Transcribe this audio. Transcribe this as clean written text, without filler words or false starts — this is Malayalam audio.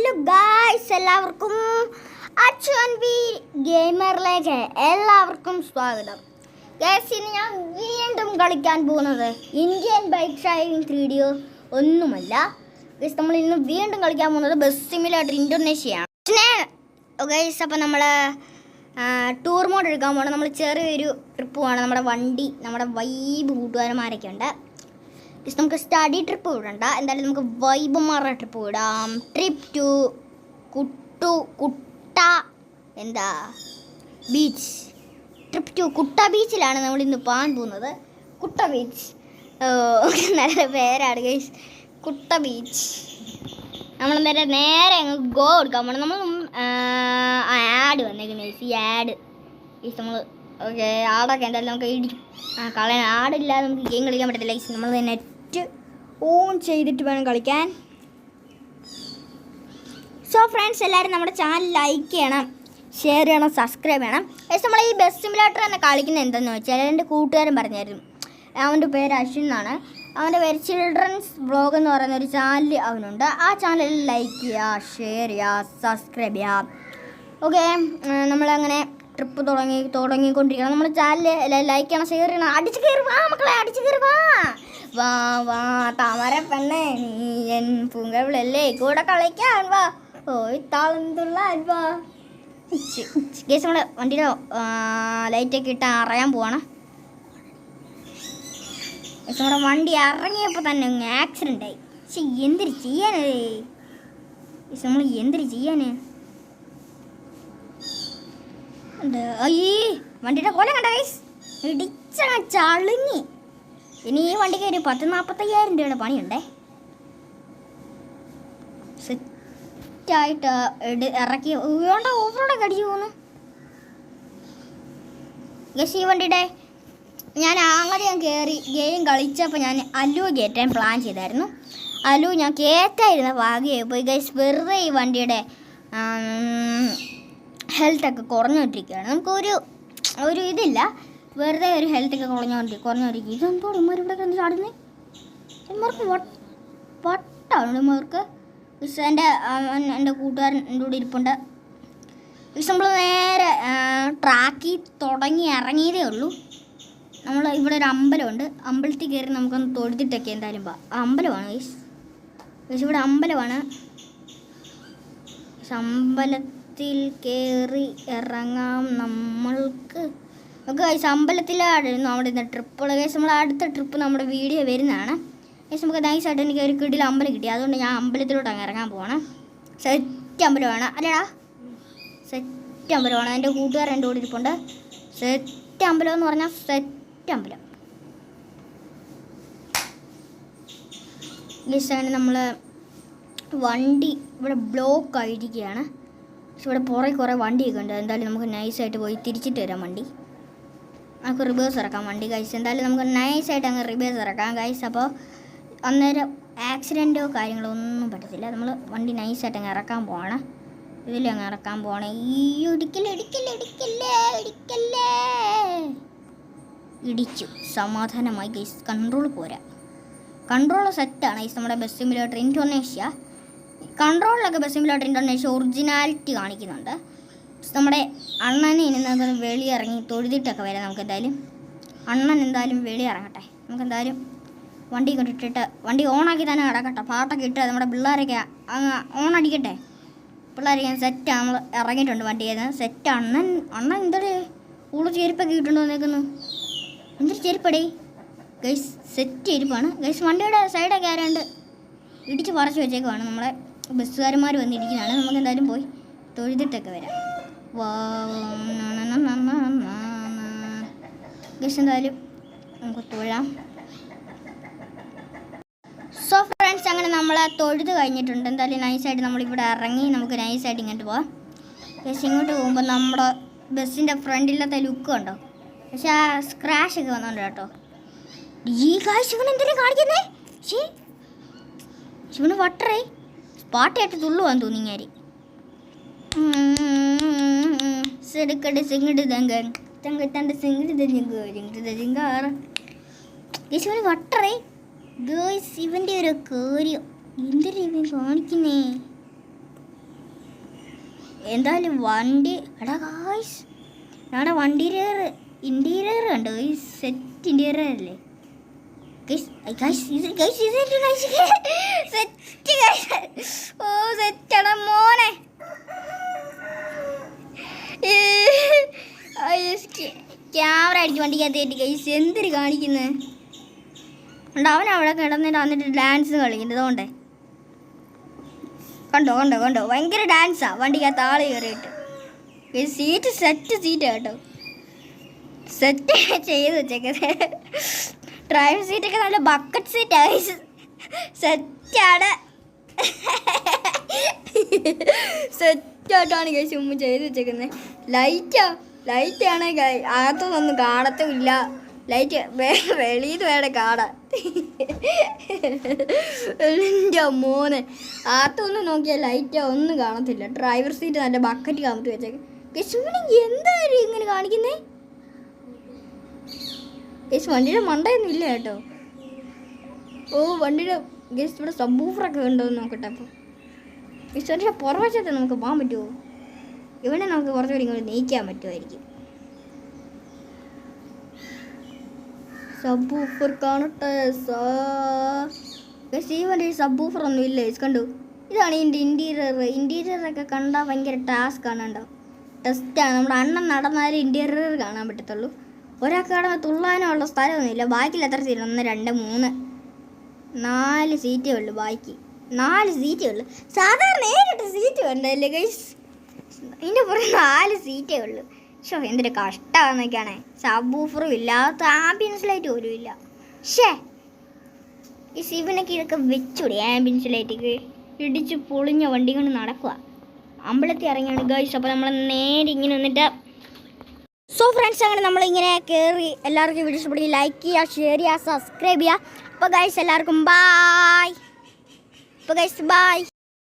ഹലോ ഗായ്സ്, എല്ലാവർക്കും അച്ഛൻവി ഗെയിമറിലേക്ക് എല്ലാവർക്കും സ്വാഗതം. ഗായ്സ്, ഇന്ന് ഞാൻ വീണ്ടും കളിക്കാൻ പോകുന്നത് ഇന്ത്യൻ ബൈക്ക് ഡ്രൈവിംഗ് വീഡിയോ ഒന്നുമല്ല. ഗായ്സ്, നമ്മൾ ഇന്ന് വീണ്ടും കളിക്കാൻ പോകുന്നത് ബസ് സിമുലേറ്റർ ഇന്തോനേഷ്യയാണ്. ഗായ്സ്, അപ്പോൾ നമ്മൾ ടൂർ മോഡ് എടുക്കാൻ പോകണം. നമ്മൾ ചെറിയൊരു ട്രിപ്പ് പോകണം. നമ്മുടെ വണ്ടി, നമ്മുടെ വൈബ് കൂട്ടുകാരന്മാരൊക്കെ ഉണ്ട്. നമുക്ക് സ്റ്റഡി ട്രിപ്പ് വിടണ്ട, എന്തായാലും നമുക്ക് വൈബുമാരുടെ ട്രിപ്പ് വിടാം. ട്രിപ്പ് ടു കുട്ട ബീച്ച്. ട്രിപ്പ് ടു കുട്ട ബീച്ചിലാണ് നമ്മൾ ഇന്ന് പോകാൻ പോകുന്നത്. കുട്ട ബീച്ച് നല്ല പേരാണ് ഗൈസ്, കുട്ട ബീച്ച്. നമ്മളെന്തായാലും നേരെ അങ്ങ് ഗോ എടുക്കാൻ പോകണം. നമ്മൾ ആഡ് വന്നേക്കുന്നത് ഗൈസ്, ഈ ആഡ് ഗൈസ് നമ്മൾ ഓക്കെ ആടൊക്കെ എന്തായാലും നമുക്ക് ഇടിക്കും. കളയാൻ ആടില്ലാതെ നമുക്ക് ഗെയിം കളിക്കാൻ പറ്റത്തില്ല ഗൈസ്. നമ്മൾ നെറ്റ് ഓൺ ചെയ്തിട്ട് വേണം കളിക്കാൻ. സോ ഫ്രണ്ട്സ്, എല്ലാവരും നമ്മുടെ ചാനൽ ലൈക്ക് ചെയ്യണം, ഷെയർ ചെയ്യണം, സബ്സ്ക്രൈബ് ചെയ്യണം. നമ്മൾ ഈ ബസ് സിമുലേറ്റർ തന്നെ കളിക്കുന്നത് എന്താണെന്ന് വെച്ചാൽ എൻ്റെ കൂട്ടുകാരൻ പറഞ്ഞായിരുന്നു. അവൻ്റെ പേര് അശ്വിൻ എന്നാണ്. അവൻ്റെ പേര് ചിൽഡ്രൻസ് വ്ളോഗ് എന്ന് പറയുന്ന ഒരു ചാനൽ അവനുണ്ട്. ആ ചാനലിൽ ലൈക്ക് ചെയ്യുക, ഷെയർ ചെയ്യുക, സബ്സ്ക്രൈബ് ചെയ്യുക. ഓക്കെ, നമ്മളങ്ങനെ ട്രിപ്പ് തുടങ്ങിക്കൊണ്ടിരിക്കണം. നമ്മൾ ചാനൽ ലൈക്ക് ചെയ്യണം, ഷെയർ ചെയ്യണം. അടിച്ച് കയറി വാ മക്കളെ, അടിച്ച് കയറി വാ. വാ വാ താമര പെണ്ണേ, നീ എൻ പൂങ്കവിളല്ലേ, കൂടെ കളിക്കാൻ വാ, ഓയ് താളന്തുള്ളാൻ വാ. ഗേസ്, നമ്മുടെ വണ്ടിയുടെ ലൈറ്റൊക്കെ ഇട്ട് അറിയാൻ പോവാണ്. ഗേസ്, നമ്മുടെ വണ്ടി ഇറങ്ങിയപ്പോൾ തന്നെ ആക്സിഡൻ്റ് ആയി. പക്ഷെ എന്തിരി ചെയ്യാനേ ഗേസ്, നമ്മൾ എന്തിരി ചെയ്യാന്? അയ്യേ, വണ്ടിയുടെ കോലം കണ്ട ഗേസ്, ഇടിച്ച ചളുങ്ങി. ഇനി ഈ വണ്ടിക്ക് ഒരു 40,000-45,000 രൂപയുടെ പണിയുണ്ടേ. സെറ്റായിട്ട് ഇറക്കി വേണ്ട ഓഫറോടെ കടിച്ചു പോകുന്നു ഗസ്. ഈ വണ്ടിയുടെ ഞാൻ കയറി ഗെയിം കളിച്ചപ്പോൾ ഞാൻ അലു കയറ്റാൻ പ്ലാൻ ചെയ്തായിരുന്നു. അലു ഞാൻ കയറ്റായിരുന്ന ഭാഗ്യമായി പോയി ഗൈസ്. വെറുതെ ഈ വണ്ടിയുടെ ഹെൽത്തൊക്കെ കുറഞ്ഞുകൊണ്ടിരിക്കുകയാണ്. നമുക്കൊരു ഇതില്ല, വെറുതെ ഒരു ഹെൽത്തൊക്കെ കുറഞ്ഞുകൊണ്ടിരിക്കും. ഇതെന്തോ ഇമാർ ഇവിടെ എന്ത് ചാടുന്നേ? ഇമാർക്ക് വട്ടാണ് ഇമാർക്ക്. വിസ് എൻ്റെ കൂട്ടുകാരൻ എൻ്റെ കൂടെ ഇരിപ്പുണ്ട്. വിസ് നമ്മൾ നേരെ ട്രാക്കിൽ ഇറങ്ങിയതേ ഉള്ളൂ. നമ്മൾ ഇവിടെ ഒരു അമ്പലമുണ്ട്, അമ്പലത്തിൽ കയറി നമുക്കൊന്ന് തൊഴുതിട്ടൊക്കെ എന്തായാലും അമ്പലമാണ് വിസ്. വിസ് ഇവിടെ അമ്പലമാണ്. അമ്പലത്തിൽ കയറി ഇറങ്ങാം നമ്മൾക്ക്. ഓക്കെ ഗൈസ്, അമ്പലത്തിലായിരുന്നു അവിടെ നിന്ന് ട്രിപ്പുകൾ. ഗൈസ്, നമ്മൾ അടുത്ത ട്രിപ്പ് നമ്മുടെ വീഡിയോ വരുന്നതാണ്. ഗൈസ്, നമുക്ക് നൈസായിട്ട് എനിക്ക് ഒരു കിടിൽ അമ്പലം കിട്ടി. അതുകൊണ്ട് ഞാൻ അമ്പലത്തിലോട്ട് അങ്ങ് ഇറങ്ങാൻ പോകണം. സെറ്റ് അമ്പലമാണ് അല്ലേടാ, സെറ്റ് അമ്പലമാണ്. എൻ്റെ കൂട്ടുകാരൻ എൻ്റെ കൂടെ ഇരിപ്പുണ്ട്. സെറ്റ് അമ്പലം എന്ന് പറഞ്ഞാൽ സെറ്റ് അമ്പലം. ഗൈസ്, അങ്ങനെ നമ്മൾ വണ്ടി ഇവിടെ ബ്ലോക്ക് ആയിരിക്കുകയാണ്. പക്ഷെ ഇവിടെ കുറേ വണ്ടിയൊക്കെ ഉണ്ട്. എന്തായാലും നമുക്ക് നൈസായിട്ട് പോയി തിരിച്ചിട്ട് വരാം വണ്ടി. നമുക്ക് റിവേഴ്സ് ഇറക്കാം വണ്ടി ഗൈസ്. എന്തായാലും നമുക്ക് നൈസായിട്ട് അങ്ങ് റിവേഴ്സ് ഇറക്കാം ഗൈസ്. അപ്പോൾ അന്നേരം ആക്സിഡൻറ്റോ കാര്യങ്ങളോ ഒന്നും പറ്റത്തില്ല. നമ്മൾ വണ്ടി നൈസായിട്ട് അങ്ങ് ഇറക്കാൻ പോവാണ്. ഇതിലങ്ങ് ഇറക്കാൻ പോവാണ്. ഈ ഇടിച്ചു സമാധാനമായി ഗൈസ്. കൺട്രോൾ പോരാ, കൺട്രോൾ സെറ്റാണ് ഗൈസ്. നമ്മുടെ ബസ് സിമുലേറ്റർ ഇന്തോനേഷ്യ കൺട്രോളിലൊക്കെ ബസ് സിമുലേറ്റർ ഇന്തോനേഷ്യ ഒറിജിനാലിറ്റി കാണിക്കുന്നുണ്ട്. നമ്മുടെ അണ്ണനെ ഇനി വെളിയിറങ്ങി തൊഴുതിട്ടൊക്കെ വരാം. നമുക്ക് എന്തായാലും അണ്ണൻ എന്തായാലും വെളിയിറങ്ങട്ടെ. നമുക്ക് എന്തായാലും വണ്ടി കൊണ്ടിട്ടിട്ട് വണ്ടി ഓണാക്കി തന്നെ കിടക്കട്ടെ. പാട്ടൊക്കെ ഇട്ട് നമ്മുടെ പിള്ളേരൊക്കെ അങ്ങ് ഓണടിക്കട്ടെ. പിള്ളേരൊക്കെ സെറ്റ് നമ്മൾ ഇറങ്ങിയിട്ടുണ്ട് വണ്ടിയിൽ നിന്ന്. സെറ്റ് അണ്ണൻ എന്തൊരു കൂടുതൽ ചെരുപ്പൊക്കെ ഇട്ടുകൊണ്ട് വന്നേക്കുന്നു. എന്തൊരു ചെരുപ്പടേ ഗൈസ്, സെറ്റ് ചെരുപ്പാണ് ഗൈസ്. വണ്ടിയുടെ സൈഡൊക്കെ ആരാണ്ട് ഇടിച്ച് പറിച്ച് വെച്ചേക്കുവാണ്. നമ്മളെ ബസ്സുകാരന്മാർ വന്നിരിക്കുന്നതാണ്. നമുക്ക് എന്തായാലും പോയി തൊഴുതിട്ടൊക്കെ വരാം. ഗൈസ്, എന്തായാലും നമുക്ക് തൊഴാം. സോ ഫ്രണ്ട്സ്, അങ്ങനെ നമ്മൾ തൊഴുത് കഴിഞ്ഞിട്ടുണ്ട്. എന്തായാലും നൈസായിട്ട് നമ്മളിവിടെ ഇറങ്ങി നമുക്ക് നൈസായിട്ട് ഇങ്ങോട്ട് പോവാം. ഗൈസ്, ഇങ്ങോട്ട് പോകുമ്പോൾ നമ്മുടെ ബസ്സിൻ്റെ ഫ്രണ്ടിലത്തെ ലുക്ക് ഉണ്ടോ? പക്ഷെ ആ സ്ക്രാഷ് ഒക്കെ വന്നുണ്ട് കേട്ടോ. ഈ ഗൈസ്, ഇവൻ എന്തിനാ കാണിക്കുന്നേ? ഇവന് വട്ടറേ പാട്ടയായിട്ട് തുള്ളുവാന്ന് തോന്നി ഞാൻ. സെടുക്കടെ സിങ്ങട് തങ്കത്തൻ്റെ സിങ്ങട് വട്ടറേ ഗേൾസ്. ഇവൻ്റെ ഒരു കാര്യം എന്തൊരു ഇവൻ കാണിക്കുന്നേ? എന്തായാലും വണ്ടി എടാ ഗായ്സ് ഞങ്ങളുടെ വണ്ടി ഇൻറ്റീരിയർ കണ്ടോ ഈ സെറ്റ് ഇൻറ്റീരിയർ അല്ലേ ഓ സെറ്റാണ് മോനെ. ക്യാമറ അടിച്ച് വണ്ടിക്കകത്ത് കയറ്റി ഗൈസ് എന്തിന് കാണിക്കുന്നത് ഉണ്ട്. അവൻ അവിടെ കിടന്നിട്ട് വന്നിട്ട് ഡാൻസ് കളിക്കുന്നത് അതുകൊണ്ടേ കണ്ടോ കണ്ടോ കണ്ടോ ഭയങ്കര ഡാൻസാ വണ്ടിക്കകത്ത് ആള് കയറിയിട്ട്. സീറ്റ് സെറ്റ് സീറ്റ് കേട്ടോ സെറ്റ് ചെയ്ത് വെച്ചേക്കുന്നത്. ഡ്രൈവർ സീറ്റൊക്കെ നല്ല ബക്കറ്റ് സീറ്റാണ് സെറ്റാണ് സെറ്റായിട്ടാണ് ഗൈസ് മുമ്പ് ചെയ്ത് വെച്ചേക്കുന്നത്. ലൈറ്റാണ് അകത്തൊന്നും കാണത്തുമില്ല. ലൈറ്റ് വെളിയിൽ വേണം കാണാൻ. എൻ്റെ മോനെ അകത്തൊന്നും നോക്കിയാൽ ലൈറ്റ് ഒന്നും കാണത്തില്ല. ഡ്രൈവർ സീറ്റ് നല്ല ബക്കറ്റ് കാമിട്ട് വെച്ചേക്ക്. എന്തായാലും ഇങ്ങനെ കാണിക്കുന്നേ ഗേസ് വണ്ടിയുടെ മണ്ടയൊന്നും ഇല്ല കേട്ടോ. ഓ വണ്ടിയുടെ ഗേസ് ഇവിടെ സബ്ബൂഫറൊക്കെ ഉണ്ടോ എന്ന് നോക്കട്ടെ. അപ്പോൾ ഗേസ് വണ്ടിയുടെ പുറവശത്ത് നമുക്ക് പോകാൻ പറ്റുമോ? ഇവിടെ നമുക്ക് കുറച്ചുകൂടി ഇങ്ങോട്ട് നീക്കാൻ പറ്റുമായിരിക്കും. സബ്ബൂഫർ കാണട്ടെ. ഗേസ് ഈ വണ്ടി സബ്ബൂഫർ ഒന്നും ഇല്ല ഗേസ് കണ്ടു. ഇതാണ് ഇതിൻ്റെ ഇൻറ്റീരിയറൊക്കെ കണ്ടാൽ ഭയങ്കര ടാസ്ക് ആണ് കേട്ടോ. ടെസ്റ്റാണ്. നമ്മുടെ അണ്ണൻ നടന്നാലും ഇൻറ്റീരിയർ കാണാൻ പറ്റത്തുള്ളൂ. ഒരാൾക്ക് കടന്ന് തുള്ളാനുള്ള സ്ഥലമൊന്നുമില്ല. ബാക്കിൽ എത്ര സീറ്റ്? 1 2 3 4 സീറ്റേ ഉള്ളൂ. ബാക്കി 4 സീറ്റേ ഉള്ളൂ. സാധാരണ 7 സീറ്റ് വേണ്ടല്ലേ ഗൈസ്? ഇതിൻ്റെ പുറത്ത് 4 സീറ്റേ ഉള്ളൂ. ഷോ എന്തൊരു കഷ്ടമാണെന്നൊക്കെയാണ്. സബ്ബൂഫറും ഇല്ലാത്ത ആംബിയൻസ് ലൈറ്റ് പോലും ഇല്ല. ഷേ ഈ സിവിനൊക്കെ ഇതൊക്കെ വെച്ചൂടെ ആംബിയൻസ് ലൈറ്റൊക്കെ ഇടിച്ച് പൊളിഞ്ഞ വണ്ടി കൊണ്ട് നടക്കുക. അമ്പലത്തിൽ ഇറങ്ങിയാണ് ഗൈസ്. അപ്പോൾ നമ്മൾ നേരെ ഇങ്ങനെ വന്നിട്ട് സോ ഫ്രണ്ട്സ് അങ്ങനെ നമ്മളിങ്ങനെ കയറി. എല്ലാവർക്കും വീഡിയോ ഇഷ്ടപ്പെടുക ലൈക്ക് ചെയ്യുക, ഷെയർ ചെയ്യുക, സബ്സ്ക്രൈബ് ചെയ്യുക. അപ്പോൾ ഗൈസ് എല്ലാവർക്കും ബായ്. അപ്പോൾ ഗൈസ് ബായ്.